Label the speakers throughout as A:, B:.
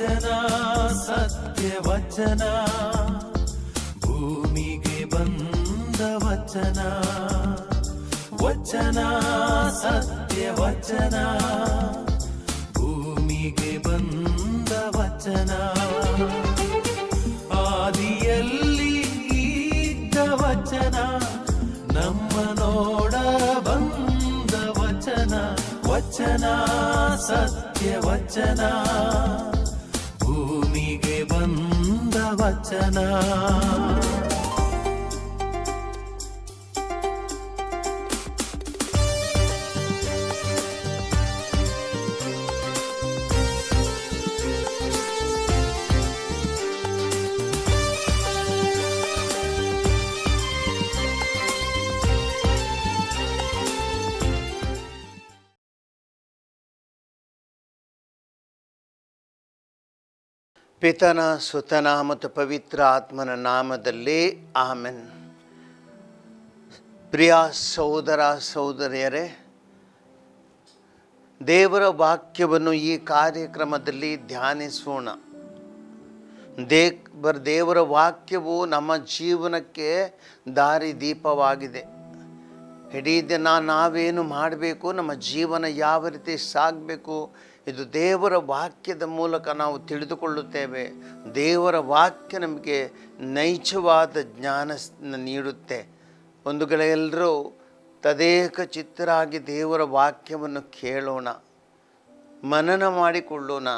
A: ವಚನ ಸತ್ಯ ವಚನ, ಭೂಮಿಗೆ ಬಂದ ವಚನ. ವಚನ ಸತ್ಯ ವಚನ, ಭೂಮಿಗೆ ಬಂದ ವಚನ. ಆದಿಯಲ್ಲಿ ಇದ್ದ ವಚನ, ನಮ್ಮ ನೋಡ ಬಂದ ವಚನ. ವಚನ ಸತ್ಯ ವಚನ, ಭೂಮಿಗೆ ಬಂದ ವಚನ.
B: ಪಿತನ ಸುತನ ಮತ್ತು ಪವಿತ್ರ ಆತ್ಮನ ನಾಮದಲ್ಲಿ ಆಮೆನ್. ಪ್ರಿಯ ಸಹೋದರ ಸಹೋದರಿಯರೇ, ದೇವರ ವಾಕ್ಯವನ್ನು ಈ ಕಾರ್ಯಕ್ರಮದಲ್ಲಿ ಧ್ಯಾನಿಸೋಣ. ದೇವರ ವಾಕ್ಯವು ನಮ್ಮ ಜೀವನಕ್ಕೆ ದಾರಿದೀಪವಾಗಿದೆ. ಇಡೀ ದಿನ ನಾವೇನು ಮಾಡಬೇಕು, ನಮ್ಮ ಜೀವನ ಯಾವ ರೀತಿ ಸಾಗಬೇಕು, ಇದು ದೇವರ ವಾಕ್ಯದ ಮೂಲಕ ನಾವು ತಿಳಿದುಕೊಳ್ಳುತ್ತೇವೆ. ದೇವರ ವಾಕ್ಯ ನಮಗೆ ನೈಜವಾದ ಜ್ಞಾನ ನೀಡುತ್ತೆ. ಒಂದು ವೇಳೆ ಎಲ್ಲರೂ ತದೇಕ ಚಿತ್ತರಾಗಿ ದೇವರ ವಾಕ್ಯವನ್ನು ಕೇಳೋಣ, ಮನನ ಮಾಡಿಕೊಳ್ಳೋಣ,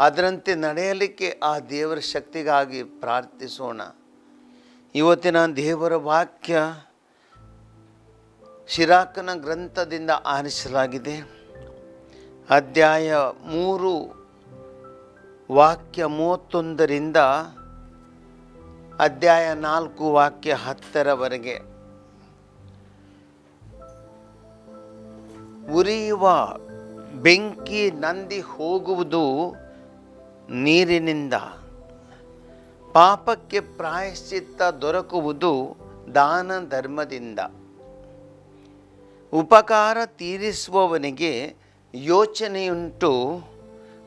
B: ಅದರಂತೆ ನಡೆಯಲಿಕ್ಕೆ ಆ ದೇವರ ಶಕ್ತಿಗಾಗಿ ಪ್ರಾರ್ಥಿಸೋಣ. ಇವತ್ತಿನ ದೇವರ ವಾಕ್ಯ ಶಿರಾಕನ ಗ್ರಂಥದಿಂದ ಆರಿಸಲಾಗಿದೆ. ಅಧ್ಯಾಯ 3 ವಾಕ್ಯ 31ರಿಂದ ಅಧ್ಯಾಯ 4 ವಾಕ್ಯ 10ರವರೆಗೆ. ಉರಿಯುವ ಬೆಂಕಿ ನಂದಿ ಹೋಗುವುದು ನೀರಿನಿಂದ, ಪಾಪಕ್ಕೆ ಪ್ರಾಯಶ್ಚಿತ್ತ ದೊರಕುವುದು ದಾನ ಧರ್ಮದಿಂದ. ಉಪಕಾರ ತೀರಿಸುವವನಿಗೆ ಯೋಚನೆಯುಂಟು,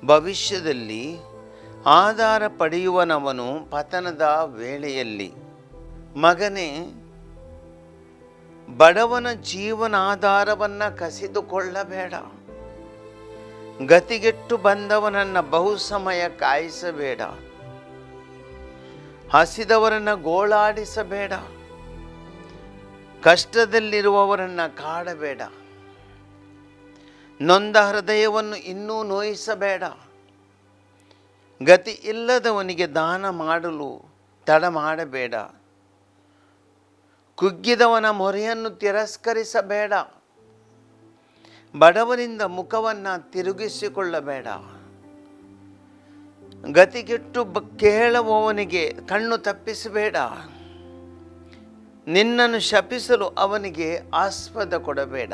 B: ಭವಿಷ್ಯದಲ್ಲಿ ಆಧಾರ ಪಡೆಯುವನವನು ಪತನದ ವೇಳೆಯಲ್ಲಿ. ಮಗನೇ, ಬಡವನ ಜೀವನಾಧಾರವನ್ನು ಕಸಿದುಕೊಳ್ಳಬೇಡ. ಗತಿಗೆಟ್ಟು ಬಂದವನನ್ನು ಬಹು ಸಮಯ ಕಾಯಿಸಬೇಡ. ಹಸಿದವರನ್ನು ಗೋಳಾಡಿಸಬೇಡ. ಕಷ್ಟದಲ್ಲಿರುವವರನ್ನು ಕಾಡಬೇಡ. ನೊಂದ ಹೃದಯವನ್ನು ಇನ್ನೂ ನೋಯಿಸಬೇಡ. ಗತಿ ಇಲ್ಲದವನಿಗೆ ದಾನ ಮಾಡಲು ತಡ ಮಾಡಬೇಡ. ಕುಗ್ಗಿದವನ ಮೊರೆಯನ್ನು ತಿರಸ್ಕರಿಸಬೇಡ. ಬಡವನಿಂದ ಮುಖವನ್ನು ತಿರುಗಿಸಿಕೊಳ್ಳಬೇಡ. ಗತಿಗೆಟ್ಟು ಕೇಳುವವನಿಗೆ ಕಣ್ಣು ತಪ್ಪಿಸಬೇಡ. ನಿನ್ನನ್ನು ಶಪಿಸಲು ಅವನಿಗೆ ಆಸ್ಪದ ಕೊಡಬೇಡ.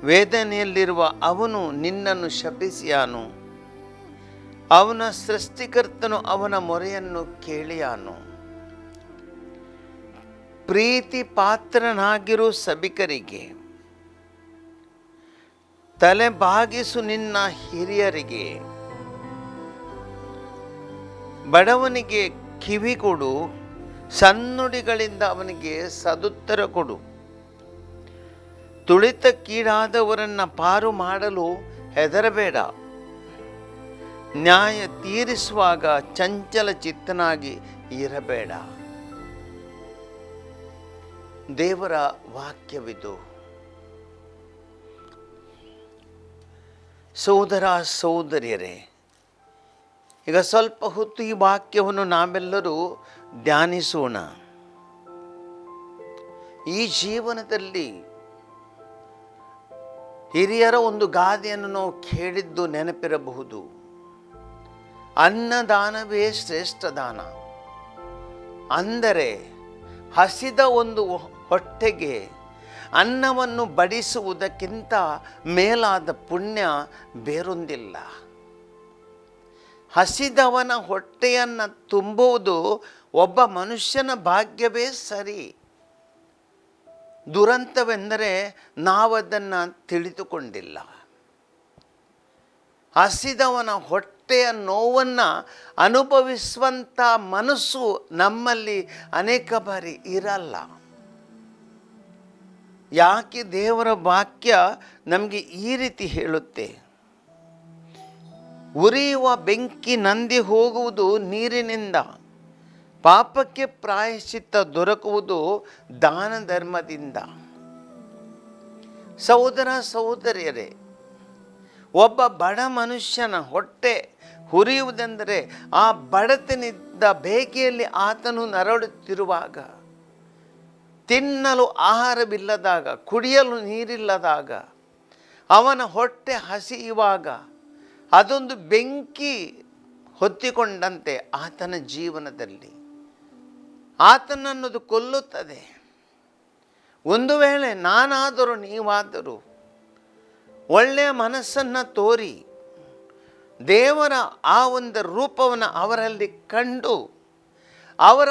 B: ವೇದನೆಯಲ್ಲಿರುವ ಅವನು ನಿನ್ನನ್ನು ಶಪಿಸಿಯಾನು. ಅವನ ಸೃಷ್ಟಿಕರ್ತನು ಅವನ ಮೊರೆಯನ್ನು ಕೇಳಿಯಾನು. ಪ್ರೀತಿ ಪಾತ್ರನಾಗಿರು ಸಭಿಕರಿಗೆ, ತಲೆ ಬಾಗಿಸು ನಿನ್ನ ಹಿರಿಯರಿಗೆ. ಬಡವನಿಗೆ ಕಿವಿ ಕೊಡು, ಸನ್ನುಡಿಗಳಿಂದ ಅವನಿಗೆ ಸದುತ್ತರ ಕೊಡು. ತುಳಿತಕ್ಕೀಡಾದವರನ್ನು ಪಾರು ಮಾಡಲು ಹೆದರಬೇಡ. ನ್ಯಾಯ ತೀರಿಸುವಾಗ ಚಂಚಲ ಚಿತ್ತನಾಗಿ ಇರಬೇಡ. ದೇವರ ವಾಕ್ಯವಿದು. ಸಹೋದರ ಸಹೋದರಿಯರೇ, ಈಗ ಸ್ವಲ್ಪ ಹೊತ್ತು ಈ ವಾಕ್ಯವನ್ನು ನಾವೆಲ್ಲರೂ ಧ್ಯಾನಿಸೋಣ. ಈ ಜೀವನದಲ್ಲಿ ಹಿರಿಯರ ಒಂದು ಗಾದೆಯನ್ನು ನಾವು ಕೇಳಿದ್ದು ನೆನಪಿರಬಹುದು. ಅನ್ನದಾನವೇ ಶ್ರೇಷ್ಠ ದಾನ. ಅಂದರೆ ಹಸಿದ ಒಂದು ಹೊಟ್ಟೆಗೆ ಅನ್ನವನ್ನು ಬಡಿಸುವುದಕ್ಕಿಂತ ಮೇಲಾದ ಪುಣ್ಯ ಬೇರೊಂದಿಲ್ಲ. ಹಸಿದವನ ಹೊಟ್ಟೆಯನ್ನು ತುಂಬುವುದು ಒಬ್ಬ ಮನುಷ್ಯನ ಭಾಗ್ಯವೇ ಸರಿ. ದುರಂತವೆಂದರೆ ನಾವದನ್ನು ತಿಳಿದುಕೊಂಡಿಲ್ಲ. ಹಸಿದವನ ಹೊಟ್ಟೆಯ ನೋವನ್ನು ಅನುಭವಿಸುವಂಥ ಮನಸ್ಸು ನಮ್ಮಲ್ಲಿ ಅನೇಕ ಬಾರಿ ಇರಲ್ಲ. ಯಾಕೆ ದೇವರ ವಾಕ್ಯ ನಮಗೆ ಈ ರೀತಿ ಹೇಳುತ್ತೆ? ಉರಿಯುವ ಬೆಂಕಿ ನಂದಿ ಹೋಗುವುದು ನೀರಿನಿಂದ, ಪಾಪಕ್ಕೆ ಪ್ರಾಯಶ್ಚಿತ್ತ ದೊರಕುವುದು ದಾನ ಧರ್ಮದಿಂದ. ಸಹೋದರ ಸಹೋದರಿಯರೇ, ಒಬ್ಬ ಬಡ ಮನುಷ್ಯನ ಹೊಟ್ಟೆ ಹುರಿಯುವುದೆಂದರೆ ಆ ಬಡತನದ ಬೇಗೆಯಲ್ಲಿ ಆತನು ನರಳುತ್ತಿರುವಾಗ, ತಿನ್ನಲು ಆಹಾರವಿಲ್ಲದಾಗ, ಕುಡಿಯಲು ನೀರಿಲ್ಲದಾಗ, ಅವನ ಹೊಟ್ಟೆ ಹಸಿಯುವಾಗ ಅದೊಂದು ಬೆಂಕಿ ಹೊತ್ತಿಕೊಂಡಂತೆ ಆತನ ಜೀವನದಲ್ಲಿ ಆತನನ್ನದು ಕೊಲ್ಲುತ್ತದೆ. ಒಂದು ವೇಳೆ ನಾನಾದರೂ ನೀವಾದರೂ ಒಳ್ಳೆಯ ಮನಸ್ಸನ್ನು ತೋರಿ ದೇವರ ಆ ಒಂದು ರೂಪವನ್ನು ಅವರಲ್ಲಿ ಕಂಡು ಅವರ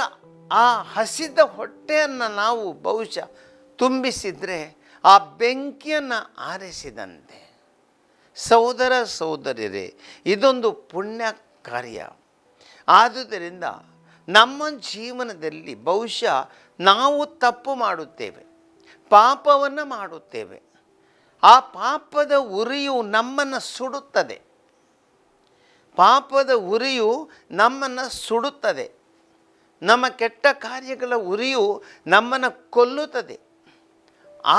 B: ಆ ಹಸಿದ ಹೊಟ್ಟೆಯನ್ನು ನಾವು ಬಹುಶಃ ತುಂಬಿಸಿದರೆ ಆ ಬೆಂಕಿಯನ್ನು ಆರಿಸಿದಂತೆ. ಸಹೋದರ ಸಹೋದರಿಯರೇ, ಇದೊಂದು ಪುಣ್ಯ ಕಾರ್ಯ. ಆದುದರಿಂದ ನಮ್ಮ ಜೀವನದಲ್ಲಿ ಬಹುಶಃ ನಾವು ತಪ್ಪು ಮಾಡುತ್ತೇವೆ, ಪಾಪವನ್ನು ಮಾಡುತ್ತೇವೆ. ಆ ಪಾಪದ ಉರಿಯು ನಮ್ಮನ್ನು ಸುಡುತ್ತದೆ. ಪಾಪದ ಉರಿಯು ನಮ್ಮನ್ನು ಸುಡುತ್ತದೆ. ನಮ್ಮ ಕೆಟ್ಟ ಕಾರ್ಯಗಳ ಉರಿಯು ನಮ್ಮನ್ನು ಕೊಲ್ಲುತ್ತದೆ.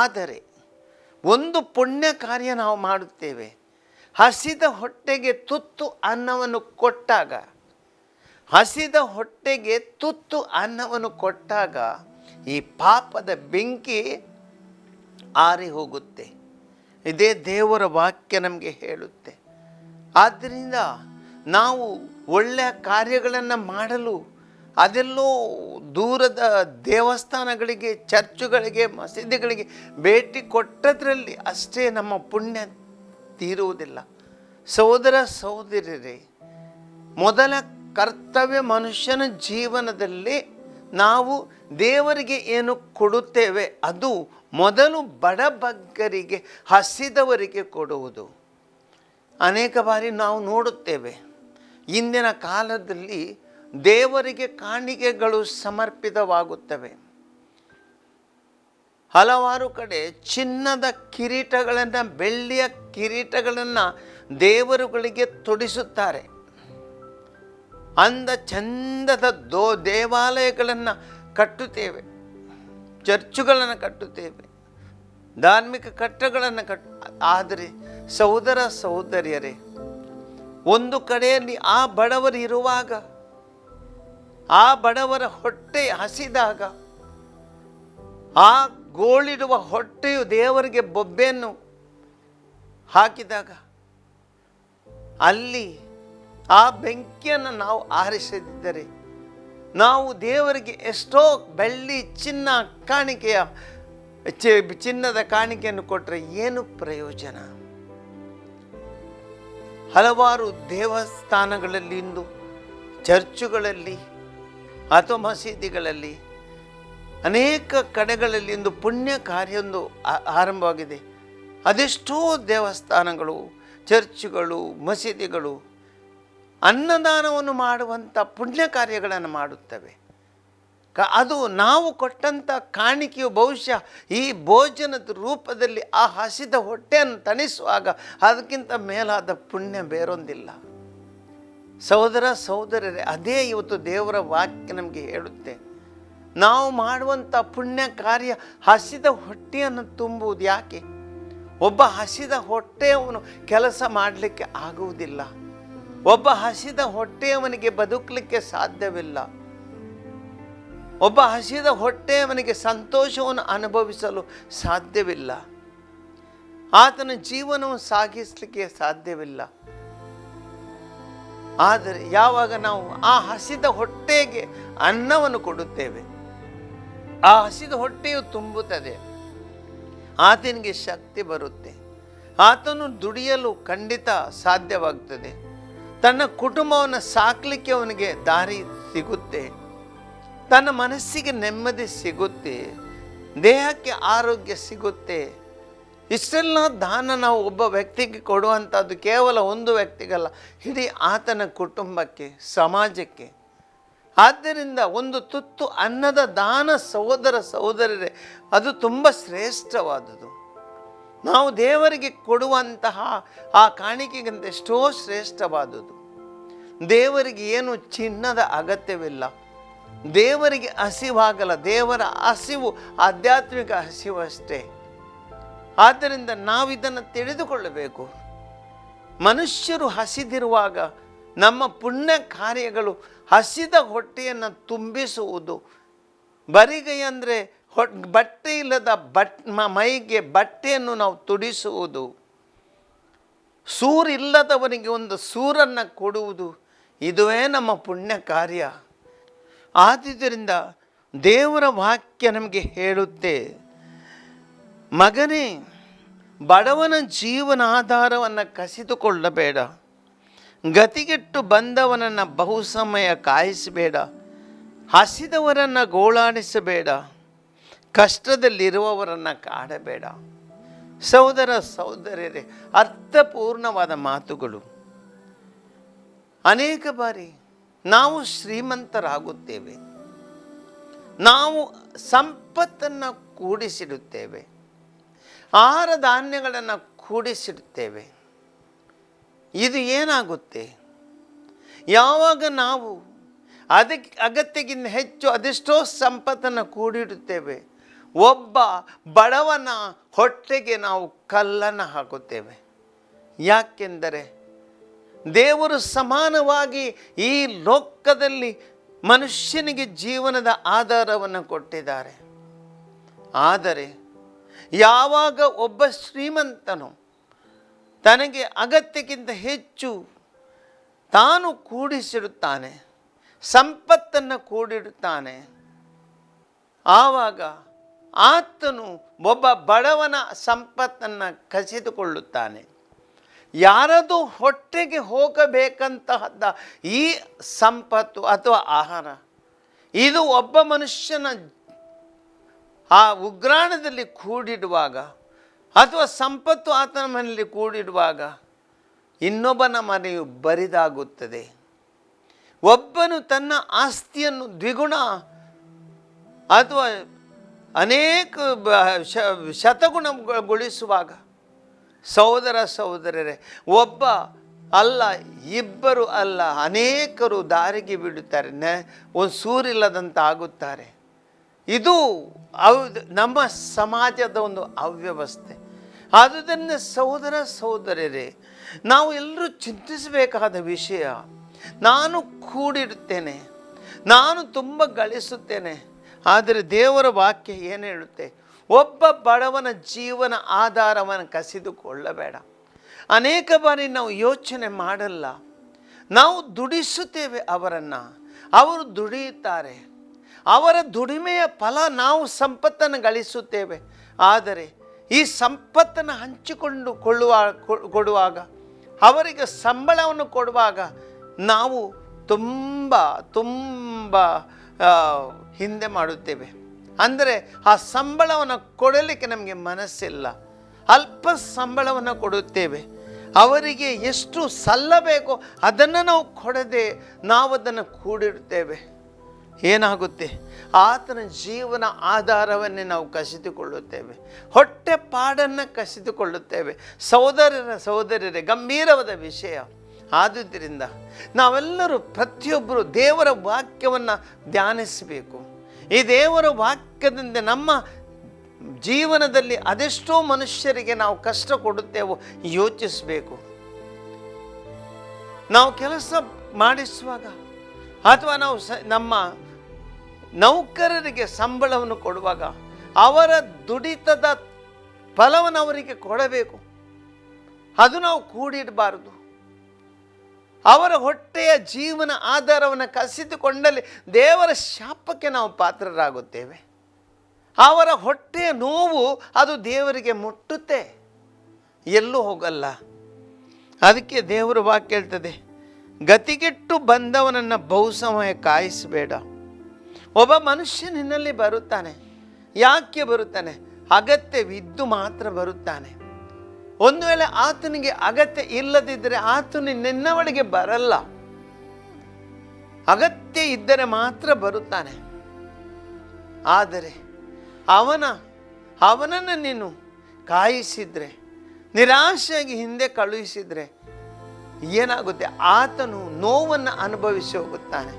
B: ಆದರೆ ಒಂದು ಪುಣ್ಯ ಕಾರ್ಯ ನಾವು ಮಾಡುತ್ತೇವೆ. ಹಸಿದ ಹೊಟ್ಟೆಗೆ ತುತ್ತು ಅನ್ನವನ್ನು ಕೊಟ್ಟಾಗ, ಹಸಿದ ಹೊಟ್ಟೆಗೆ ತುತ್ತು ಅನ್ನವನ್ನು ಕೊಟ್ಟಾಗ ಈ ಪಾಪದ ಬೆಂಕಿ ಆರಿ ಹೋಗುತ್ತೆ. ಇದೇ ದೇವರ ವಾಕ್ಯ ನಮಗೆ ಹೇಳುತ್ತೆ. ಆದ್ದರಿಂದ ನಾವು ಒಳ್ಳೆಯ ಕಾರ್ಯಗಳನ್ನು ಮಾಡಲು ಅದೆಲ್ಲೋ ದೂರದ ದೇವಸ್ಥಾನಗಳಿಗೆ, ಚರ್ಚುಗಳಿಗೆ, ಮಸೀದಿಗಳಿಗೆ ಭೇಟಿ ಕೊಟ್ಟದ್ರಲ್ಲಿ ಅಷ್ಟೇ ನಮ್ಮ ಪುಣ್ಯ ತೀರುವುದಿಲ್ಲ. ಸಹೋದರ ಸಹೋದರಿಯರೇ, ಮೊದಲ ಕರ್ತವ್ಯ ಮನುಷ್ಯನ ಜೀವನದಲ್ಲಿ ನಾವು ದೇವರಿಗೆ ಏನು ಕೊಡುತ್ತೇವೆ ಅದು ಮೊದಲು ಬಡಬಗ್ಗರಿಗೆ, ಹಸಿದವರಿಗೆ ಕೊಡುವುದು. ಅನೇಕ ಬಾರಿ ನಾವು ನೋಡುತ್ತೇವೆ, ಇಂದಿನ ಕಾಲದಲ್ಲಿ ದೇವರಿಗೆ ಕಾಣಿಕೆಗಳು ಸಮರ್ಪಿತವಾಗುತ್ತವೆ. ಹಲವಾರು ಕಡೆ ಚಿನ್ನದ ಕಿರೀಟಗಳನ್ನು, ಬೆಳ್ಳಿಯ ಕಿರೀಟಗಳನ್ನು ದೇವರುಗಳಿಗೆ ತೊಡಿಸುತ್ತಾರೆ. ಅಂದ ಚಂದದ ದೇವಾಲಯಗಳನ್ನು ಕಟ್ಟುತ್ತೇವೆ, ಚರ್ಚುಗಳನ್ನು ಕಟ್ಟುತ್ತೇವೆ, ಧಾರ್ಮಿಕ ಕಟ್ಟಡಗಳನ್ನು ಆದರೆ ಸಹೋದರ ಸಹೋದರಿಯರೇ, ಒಂದು ಕಡೆಯಲ್ಲಿ ಆ ಬಡವರು ಇರುವಾಗ, ಆ ಬಡವರ ಹೊಟ್ಟೆ ಹಸಿದಾಗ, ಆ ಗೋಳಿಡುವ ಹೊಟ್ಟೆಯು ದೇವರಿಗೆ ಬೊಬ್ಬೆಯನ್ನು ಹಾಕಿದಾಗ ಅಲ್ಲಿ ಆ ಬೆಂಕಿಯನ್ನು ನಾವು ಆರಿಸದಿದ್ದರೆ, ನಾವು ದೇವರಿಗೆ ಎಷ್ಟೋ ಬೆಳ್ಳಿ ಚಿನ್ನ ಕಾಣಿಕೆಯ ಚಿನ್ನದ ಕಾಣಿಕೆಯನ್ನು ಕೊಟ್ಟರೆ ಏನು ಪ್ರಯೋಜನ? ಹಲವಾರು ದೇವಸ್ಥಾನಗಳಲ್ಲಿ, ಇಂದು ಚರ್ಚುಗಳಲ್ಲಿ ಅಥವಾ ಮಸೀದಿಗಳಲ್ಲಿ, ಅನೇಕ ಕಡೆಗಳಲ್ಲಿ ಇಂದು ಪುಣ್ಯ ಕಾರ್ಯವೊಂದು ಆರಂಭವಾಗಿದೆ. ಅದೆಷ್ಟೋ ದೇವಸ್ಥಾನಗಳು, ಚರ್ಚುಗಳು, ಮಸೀದಿಗಳು ಅನ್ನದಾನವನ್ನು ಮಾಡುವಂಥ ಪುಣ್ಯ ಕಾರ್ಯಗಳನ್ನು ಮಾಡುತ್ತವೆ. ಅದು ನಾವು ಕೊಟ್ಟಂಥ ಕಾಣಿಕೆಯು ಬಹುಶಃ ಈ ಭೋಜನದ ರೂಪದಲ್ಲಿ ಆ ಹಸಿದ ಹೊಟ್ಟೆಯನ್ನು ತಣಿಸುವಾಗ ಅದಕ್ಕಿಂತ ಮೇಲಾದ ಪುಣ್ಯ ಬೇರೊಂದಿಲ್ಲ. ಸಹೋದರ ಸಹೋದರರೇ, ಅದೇ ಇವತ್ತು ದೇವರ ವಾಕ್ಯ ನಮಗೆ ಹೇಳುತ್ತೆ. ನಾವು ಮಾಡುವಂಥ ಪುಣ್ಯ ಕಾರ್ಯ ಹಸಿದ ಹೊಟ್ಟೆಯನ್ನು ತುಂಬುವುದು ಯಾಕೆ? ಒಬ್ಬ ಹಸಿದ ಹೊಟ್ಟೆಯವನು ಕೆಲಸ ಮಾಡಲಿಕ್ಕೆ ಆಗುವುದಿಲ್ಲ. ಒಬ್ಬ ಹಸಿದ ಹೊಟ್ಟೆಯವನಿಗೆ ಬದುಕಲಿಕ್ಕೆ ಸಾಧ್ಯವಿಲ್ಲ. ಒಬ್ಬ ಹಸಿದ ಹೊಟ್ಟೆಯವನಿಗೆ ಸಂತೋಷವನ್ನು ಅನುಭವಿಸಲು ಸಾಧ್ಯವಿಲ್ಲ. ಆತನ ಜೀವನವನ್ನು ಸಾಗಿಸಲಿಕ್ಕೆ ಸಾಧ್ಯವಿಲ್ಲ. ಆದರೆ ಯಾವಾಗ ನಾವು ಆ ಹಸಿದ ಹೊಟ್ಟೆಗೆ ಅನ್ನವನ್ನು ಕೊಡುತ್ತೇವೆ, ಆ ಹಸಿದ ಹೊಟ್ಟೆಯು ತುಂಬುತ್ತದೆ, ಆತನಿಗೆ ಶಕ್ತಿ ಬರುತ್ತೆ, ಆತನು ದುಡಿಯಲು ಖಂಡಿತ ಸಾಧ್ಯವಾಗ್ತದೆ, ತನ್ನ ಕುಟುಂಬವನ್ನು ಸಾಕಲಿಕ್ಕೆ ಅವನಿಗೆ ದಾರಿ ಸಿಗುತ್ತೆ, ತನ್ನ ಮನಸ್ಸಿಗೆ ನೆಮ್ಮದಿ ಸಿಗುತ್ತೆ, ದೇಹಕ್ಕೆ ಆರೋಗ್ಯ ಸಿಗುತ್ತೆ, ಇಷ್ಟೆಲ್ಲ ದಾನ ನಾವು ಒಬ್ಬ ವ್ಯಕ್ತಿಗೆ ಕೊಡುವಂಥದ್ದು ಕೇವಲ ಒಂದು ವ್ಯಕ್ತಿಗಲ್ಲ, ಇಡೀ ಆತನ ಕುಟುಂಬಕ್ಕೆ, ಸಮಾಜಕ್ಕೆ. ಆದ್ದರಿಂದ ಒಂದು ತುತ್ತು ಅನ್ನದ ದಾನ ಸಹೋದರ ಸಹೋದರರೇ, ಅದು ತುಂಬ ಶ್ರೇಷ್ಠವಾದುದು. ನಾವು ದೇವರಿಗೆ ಕೊಡುವಂತಹ ಆ ಕಾಣಿಕೆಗಿಂತ ಎಷ್ಟೋ ಶ್ರೇಷ್ಠವಾದುದು. ದೇವರಿಗೆ ಏನು ಚಿನ್ನದ ಅಗತ್ಯವಿಲ್ಲ, ದೇವರಿಗೆ ಹಸಿವಾಗಲ್ಲ. ದೇವರ ಹಸಿವು ಆಧ್ಯಾತ್ಮಿಕ ಹಸಿವು ಅಷ್ಟೇ. ಆದ್ದರಿಂದ ನಾವಿದನ್ನು ತಿಳಿದುಕೊಳ್ಳಬೇಕು. ಮನುಷ್ಯರು ಹಸಿದಿರುವಾಗ ನಮ್ಮ ಪುಣ್ಯ ಕಾರ್ಯಗಳು ಹಸಿದ ಹೊಟ್ಟೆಯನ್ನು ತುಂಬಿಸುವುದು. ಬರಿಗೈ ಅಂದರೆ ಬಟ್ಟೆ ಇಲ್ಲದ ಮೈಗೆ ಬಟ್ಟೆಯನ್ನು ನಾವು ತುಡಿಸುವುದು, ಸೂರಿಲ್ಲದವನಿಗೆ ಒಂದು ಸೂರನ್ನು ಕೊಡುವುದು, ಇದುವೇ ನಮ್ಮ ಪುಣ್ಯ ಕಾರ್ಯ. ಆದುದರಿಂದ ದೇವರ ವಾಕ್ಯ ನಮಗೆ ಹೇಳುತ್ತೆ, ಮಗನೇ, ಬಡವನ ಜೀವನಾಧಾರವನ್ನು ಕಸಿದುಕೊಳ್ಳಬೇಡ, ಗತಿಗೆಟ್ಟು ಬಂದವನನ್ನು ಬಹು ಸಮಯ ಕಾಯಿಸಬೇಡ, ಹಸಿದವರನ್ನು ಗೋಳಾಡಿಸಬೇಡ, ಕಷ್ಟದಲ್ಲಿರುವವರನ್ನು ಕಾಡಬೇಡ. ಸಹೋದರ ಸಹೋದರರೇ, ಅರ್ಥಪೂರ್ಣವಾದ ಮಾತುಗಳು. ಅನೇಕ ಬಾರಿ ನಾವು ಶ್ರೀಮಂತರಾಗುತ್ತೇವೆ, ನಾವು ಸಂಪತ್ತನ್ನು ಕೂಡಿಸಿಡುತ್ತೇವೆ, ಆಹಾರ ಧಾನ್ಯಗಳನ್ನು ಕೂಡಿಸಿಡುತ್ತೇವೆ. ಇದು ಏನಾಗುತ್ತೆ? ಯಾವಾಗ ನಾವು ಅದಕ್ಕೆ ಅಗತ್ಯಕ್ಕಿಂತ ಹೆಚ್ಚು ಅದೆಷ್ಟೋ ಸಂಪತ್ತನ್ನು ಕೂಡಿಡುತ್ತೇವೆ, ಒಬ್ಬ ಬಡವನ ಹೊಟ್ಟೆಗೆ ನಾವು ಕಲ್ಲನ್ನು ಹಾಕುತ್ತೇವೆ. ಯಾಕೆಂದರೆ ದೇವರು ಸಮಾನವಾಗಿ ಈ ಲೋಕದಲ್ಲಿ ಮನುಷ್ಯನಿಗೆ ಜೀವನದ ಆಧಾರವನ್ನು ಕೊಟ್ಟಿದ್ದಾರೆ. ಆದರೆ ಯಾವಾಗ ಒಬ್ಬ ಶ್ರೀಮಂತನು ತನಗೆ ಅಗತ್ಯಕ್ಕಿಂತ ಹೆಚ್ಚು ತಾನು ಕೂಡಿಸಿಡುತ್ತಾನೆ, ಸಂಪತ್ತನ್ನು ಕೂಡಿಡುತ್ತಾನೆ, ಆವಾಗ ಆತನು ಒಬ್ಬ ಬಡವನ ಸಂಪತ್ತನ್ನು ಕಸಿದುಕೊಳ್ಳುತ್ತಾನೆ. ಯಾರದು ಹೊಟ್ಟೆಗೆ ಹೋಗಬೇಕಂತಹದ್ದ ಈ ಸಂಪತ್ತು ಅಥವಾ ಆಹಾರ, ಇದು ಒಬ್ಬ ಮನುಷ್ಯನ ಆ ಉಗ್ರಾಣದಲ್ಲಿ ಕೂಡಿಡುವಾಗ ಅಥವಾ ಸಂಪತ್ತು ಆತನ ಮನೆಯಲ್ಲಿ ಕೂಡಿಡುವಾಗ ಇನ್ನೊಬ್ಬನ ಮನೆಯು ಬರಿದಾಗುತ್ತದೆ. ಒಬ್ಬನು ತನ್ನ ಆಸ್ತಿಯನ್ನು ದ್ವಿಗುಣ ಅಥವಾ ಅನೇಕ ಶತಗುಣಗೊಳಿಸುವಾಗ, ಸಹೋದರ ಸಹೋದರರೇ, ಒಬ್ಬ ಅಲ್ಲ, ಇಬ್ಬರು ಅಲ್ಲ, ಅನೇಕರು ದಾರಿಗೆ ಬಿಡುತ್ತಾರೆ, ಒಂದು ಸೂರಿಲ್ಲದಂತ ಆಗುತ್ತಾರೆ. ಇದು ನಮ್ಮ ಸಮಾಜದ ಒಂದು ಅವ್ಯವಸ್ಥೆ. ಆದುದರಿಂದ ಸಹೋದರ ಸಹೋದರರೇ, ನಾವು ಎಲ್ಲರೂ ಚಿಂತಿಸಬೇಕಾದ ವಿಷಯ, ನಾನು ಕೂಡಿಡುತ್ತೇನೆ, ನಾನು ತುಂಬ ಗಳಿಸುತ್ತೇನೆ. ಆದರೆ ದೇವರ ವಾಕ್ಯ ಏನು ಹೇಳುತ್ತೆ? ಒಬ್ಬ ಬಡವನ ಜೀವನ ಆಧಾರವನ್ನು ಕಸಿದುಕೊಳ್ಳಬೇಡ. ಅನೇಕ ಬಾರಿ ನಾವು ಯೋಚನೆ ಮಾಡಲ್ಲ, ನಾವು ದುಡಿಸುತ್ತೇವೆ ಅವರನ್ನು, ಅವರು ದುಡಿಯುತ್ತಾರೆ, ಅವರ ದುಡಿಮೆಯ ಫಲ ನಾವು ಸಂಪತ್ತನ್ನು ಗಳಿಸುತ್ತೇವೆ. ಆದರೆ ಈ ಸಂಪತ್ತನ್ನು ಹಂಚಿಕೊಂಡು ಕೊಡುವಾಗ, ಅವರಿಗೆ ಸಂಬಳವನ್ನು ಕೊಡುವಾಗ ನಾವು ತುಂಬ ಹಿಂದೆ ಮಾಡುತ್ತೇವೆ. ಅಂದರೆ ಆ ಸಂಬಳವನ್ನು ಕೊಡಲಿಕ್ಕೆ ನಮಗೆ ಮನಸ್ಸಿಲ್ಲ, ಅಲ್ಪ ಸಂಬಳವನ್ನು ಕೊಡುತ್ತೇವೆ. ಅವರಿಗೆ ಎಷ್ಟು ಸಲ್ಲಬೇಕೋ ಅದನ್ನು ನಾವು ಕೊಡದೆ ನಾವು ಅದನ್ನು ಕೂಡಿಡುತ್ತೇವೆ. ಏನಾಗುತ್ತೆ? ಆತನ ಜೀವನ ಆಧಾರವನ್ನೇ ನಾವು ಕಸಿದುಕೊಳ್ಳುತ್ತೇವೆ, ಹೊಟ್ಟೆ ಪಾಡನ್ನು ಕಸಿದುಕೊಳ್ಳುತ್ತೇವೆ. ಸಹೋದರರೇ, ಗಂಭೀರವಾದ ವಿಷಯ. ಆದುದರಿಂದ ನಾವೆಲ್ಲರೂ ಪ್ರತಿಯೊಬ್ಬರು ದೇವರ ವಾಕ್ಯವನ್ನು ಧ್ಯಾನಿಸಬೇಕು. ಈ ದೇವರ ವಾಕ್ಯದಿಂದ ನಮ್ಮ ಜೀವನದಲ್ಲಿ ಅದೆಷ್ಟೋ ಮನುಷ್ಯರಿಗೆ ನಾವು ಕಷ್ಟ ಕೊಡುತ್ತೇವೋ ಯೋಚಿಸಬೇಕು. ನಾವು ಕೆಲಸ ಮಾಡಿಸುವಾಗ ಅಥವಾ ನಾವು ನಮ್ಮ ನೌಕರರಿಗೆ ಸಂಬಳವನ್ನು ಕೊಡುವಾಗ ಅವರ ದುಡಿತದ ಫಲವನ್ನು ಅವರಿಗೆ ಕೊಡಬೇಕು. ಅದು ನಾವು ಕೂಡಿಡಬಾರದು. ಅವರ ಹೊಟ್ಟೆಯ ಜೀವನ ಆಧಾರವನ್ನು ಕಸಿದುಕೊಂಡಲ್ಲಿ ದೇವರ ಶಾಪಕ್ಕೆ ನಾವು ಪಾತ್ರರಾಗುತ್ತೇವೆ. ಅವರ ಹೊಟ್ಟೆಯ ನೋವು ಅದು ದೇವರಿಗೆ ಮುಟ್ಟುತ್ತೆ, ಎಲ್ಲೂ ಹೋಗಲ್ಲ. ಅದಕ್ಕೆ ದೇವರ ವಾಕ್ಯ ಹೇಳ್ತದೆ, ಗತಿಗೆಟ್ಟು ಬಂದವನನ್ನು ಬಹು ಸಮಯ ಕಾಯಿಸಬೇಡ. ಒಬ್ಬ ಮನುಷ್ಯ ನಿನ್ನಲ್ಲಿ ಬರುತ್ತಾನೆ. ಯಾಕೆ ಬರುತ್ತಾನೆ? ಅಗತ್ಯವಿದ್ದು ಮಾತ್ರ ಬರುತ್ತಾನೆ. ಒಂದು ವೇಳೆ ಆತನಿಗೆ ಅಗತ್ಯ ಇಲ್ಲದಿದ್ದರೆ ಆತನು ನಿನ್ನ ಬಳಿಗೆ ಬರಲ್ಲ. ಅಗತ್ಯ ಇದ್ದರೆ ಮಾತ್ರ ಬರುತ್ತಾನೆ. ಆದರೆ ಅವನನ್ನು ನೀನು ಕಾಯಿಸಿದರೆ, ನಿರಾಶೆಯಾಗಿ ಹಿಂದೆ ಕಳುಹಿಸಿದರೆ ಏನಾಗುತ್ತೆ? ಆತನು ನೋವನ್ನು ಅನುಭವಿಸಿ ಹೋಗುತ್ತಾನೆ.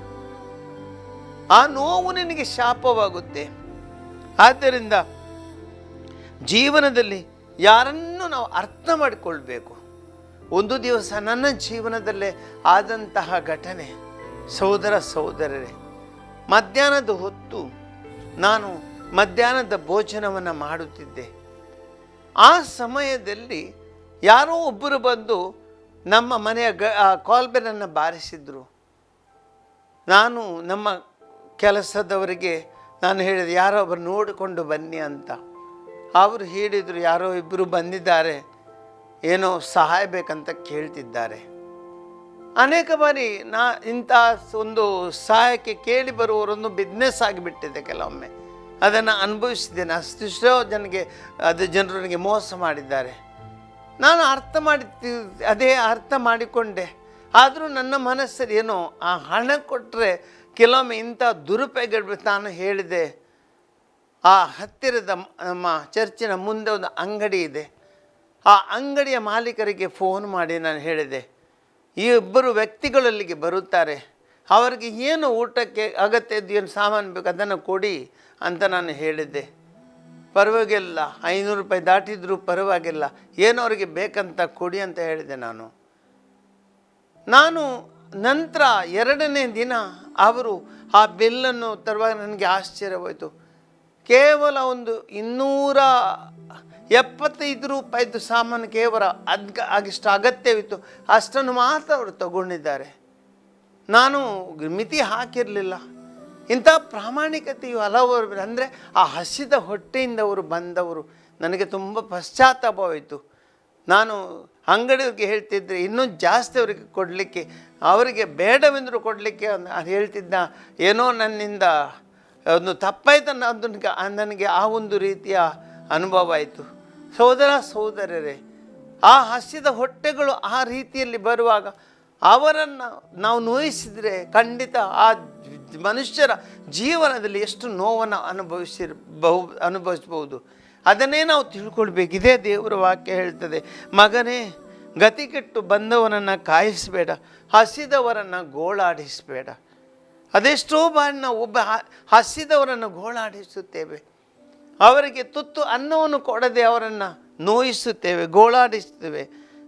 B: ಆ ನೋವು ನಿನಗೆ ಶಾಪವಾಗುತ್ತೆ. ಆದ್ದರಿಂದ ಜೀವನದಲ್ಲಿ ಯಾರನ್ನು ನಾವು ಅರ್ಥ ಮಾಡಿಕೊಳ್ಬೇಕು. ಒಂದು ದಿವಸ ನನ್ನ ಜೀವನದಲ್ಲೇ ಆದಂತಹ ಘಟನೆ, ಸಹೋದರ ಸಹೋದರರೇ, ಮಧ್ಯಾಹ್ನದ ಹೊತ್ತು ನಾನು ಮಧ್ಯಾಹ್ನದ ಭೋಜನವನ್ನು ಮಾಡುತ್ತಿದ್ದೆ. ಆ ಸಮಯದಲ್ಲಿ ಯಾರೋ ಒಬ್ಬರು ಬಂದು ನಮ್ಮ ಮನೆಯ ಕಾಲ್ಬೆಲನ್ನು ಬಾರಿಸಿದ್ರು. ನಾನು ನಮ್ಮ ಕೆಲಸದವರಿಗೆ ನಾನು ಹೇಳಿದೆ, ಯಾರೋ ಒಬ್ಬರು ನೋಡಿಕೊಂಡು ಬನ್ನಿ ಅಂತ. ಅವರು ಹೇಳಿದರು, ಯಾರೋ ಇಬ್ಬರು ಬಂದಿದ್ದಾರೆ, ಏನೋ ಸಹಾಯ ಬೇಕಂತ ಕೇಳ್ತಿದ್ದಾರೆ. ಅನೇಕ ಬಾರಿ ಇಂಥ ಒಂದು ಸಹಾಯಕ್ಕೆ ಕೇಳಿ ಬರುವವರೊಂದು ಬಿಸ್ನೆಸ್ ಆಗಿಬಿಟ್ಟಿದೆ. ಕೆಲವೊಮ್ಮೆ ಅದನ್ನು ಅನುಭವಿಸಿದ್ದೇನೆ. ಅಷ್ಟೆಷ್ಟೋ ಜನರು ನನಗೆ ಮೋಸ ಮಾಡಿದ್ದಾರೆ. ನಾನು ಅರ್ಥ ಮಾಡಿಕೊಂಡೆ. ಆದರೂ ನನ್ನ ಮನಸ್ಸಲ್ಲಿ ಏನೋ ಆ ಹಣ ಕೊಟ್ಟರೆ ಕೆಲವೊಮ್ಮೆ ಇಂಥ ದುರುಪಯೋಗ. ನಾನು ಹೇಳಿದೆ, ಆ ಹತ್ತಿರದ ನಮ್ಮ ಚರ್ಚಿನ ಮುಂದೆ ಒಂದು ಅಂಗಡಿ ಇದೆ. ಆ ಅಂಗಡಿಯ ಮಾಲೀಕರಿಗೆ ಫೋನ್ ಮಾಡಿ ನಾನು ಹೇಳಿದೆ, ಈ ಇಬ್ಬರು ವ್ಯಕ್ತಿಗಳಲ್ಲಿಗೆ ಬರುತ್ತಾರೆ, ಅವರಿಗೆ ಏನು ಊಟಕ್ಕೆ ಅಗತ್ಯ ಇದ್ದು ಏನು ಸಾಮಾನು ಬೇಕು ಅದನ್ನು ಕೊಡಿ ಅಂತ ನಾನು ಹೇಳಿದ್ದೆ. ಪರವಾಗಿಲ್ಲ, 500 ರೂಪಾಯಿ ದಾಟಿದ್ರೂ ಪರವಾಗಿಲ್ಲ, ಏನೋ ಅವರಿಗೆ ಬೇಕಂತ ಕೊಡಿ ಅಂತ ಹೇಳಿದೆ. ನಾನು ನಂತರ 2ನೇ ದಿನ ಅವರು ಆ ಬಿಲ್ಲನ್ನು ತರುವಾಗ ನನಗೆ ಆಶ್ಚರ್ಯವಾಯಿತು. ಕೇವಲ ಒಂದು 275 ರೂಪಾಯಿದು ಸಾಮಾನು ಕೇವಲ ಆಗಿಷ್ಟು ಅಗತ್ಯವಿತ್ತು, ಅಷ್ಟನ್ನು ಮಾತ್ರ ಅವರು ತಗೊಂಡಿದ್ದಾರೆ. ನಾನು ಮಿತಿ ಹಾಕಿರಲಿಲ್ಲ. ಇಂಥ ಪ್ರಾಮಾಣಿಕತೆಯು ಹಲವರು, ಅಂದರೆ ಆ ಹಸಿದ ಹೊಟ್ಟೆಯಿಂದ ಅವರು ಬಂದವರು. ನನಗೆ ತುಂಬ ಪಶ್ಚಾತ್ತಾಪವಾಯಿತು. ನಾನು ಅಂಗಡಿಯವ್ರಿಗೆ ಹೇಳ್ತಿದ್ದೆ, ಇನ್ನೂ ಜಾಸ್ತಿ ಅವರಿಗೆ ಕೊಡಲಿಕ್ಕೆ, ಅವರಿಗೆ ಬೇಡವೆಂದರೂ ಕೊಡಲಿಕ್ಕೆ ಹೇಳ್ತಿದ್ದ. ಏನೋ ನನ್ನಿಂದ ಒಂದು ತಪ್ಪಾಯ್ತು ನನಗೆ ಆ ಒಂದು ರೀತಿಯ ಅನುಭವ ಆಯಿತು. ಸಹೋದರ ಸಹೋದರರೇ, ಆ ಹಸಿದ ಹೊಟ್ಟೆಗಳು ಆ ರೀತಿಯಲ್ಲಿ ಬರುವಾಗ ಅವರನ್ನು ನಾವು ನೋಯಿಸಿದರೆ ಖಂಡಿತ ಆ ಮನುಷ್ಯರ ಜೀವನದಲ್ಲಿ ಎಷ್ಟು ನೋವನ್ನು ಅನುಭವಿಸ್ಬೋದು. ಅದನ್ನೇ ನಾವು ತಿಳ್ಕೊಳ್ಬೇಕು. ಇದೇ ದೇವರ ವಾಕ್ಯ ಹೇಳ್ತದೆ, ಮಗನೇ, ಗತಿಕೆಟ್ಟು ಬಂದವನನ್ನು ಕಾಯಿಸಬೇಡ, ಹಸಿದವರನ್ನು ಗೋಳಾಡಿಸಬೇಡ. ಅದೆಷ್ಟೋ ಬಾರಿ ನಾವು ಹಸಿದವರನ್ನು ಗೋಳಾಡಿಸುತ್ತೇವೆ, ಅವರಿಗೆ ತುತ್ತು ಅನ್ನವನ್ನು ಕೊಡದೆ ಅವರನ್ನು ನೋಯಿಸುತ್ತೇವೆ, ಗೋಳಾಡಿಸುತ್ತೇವೆ.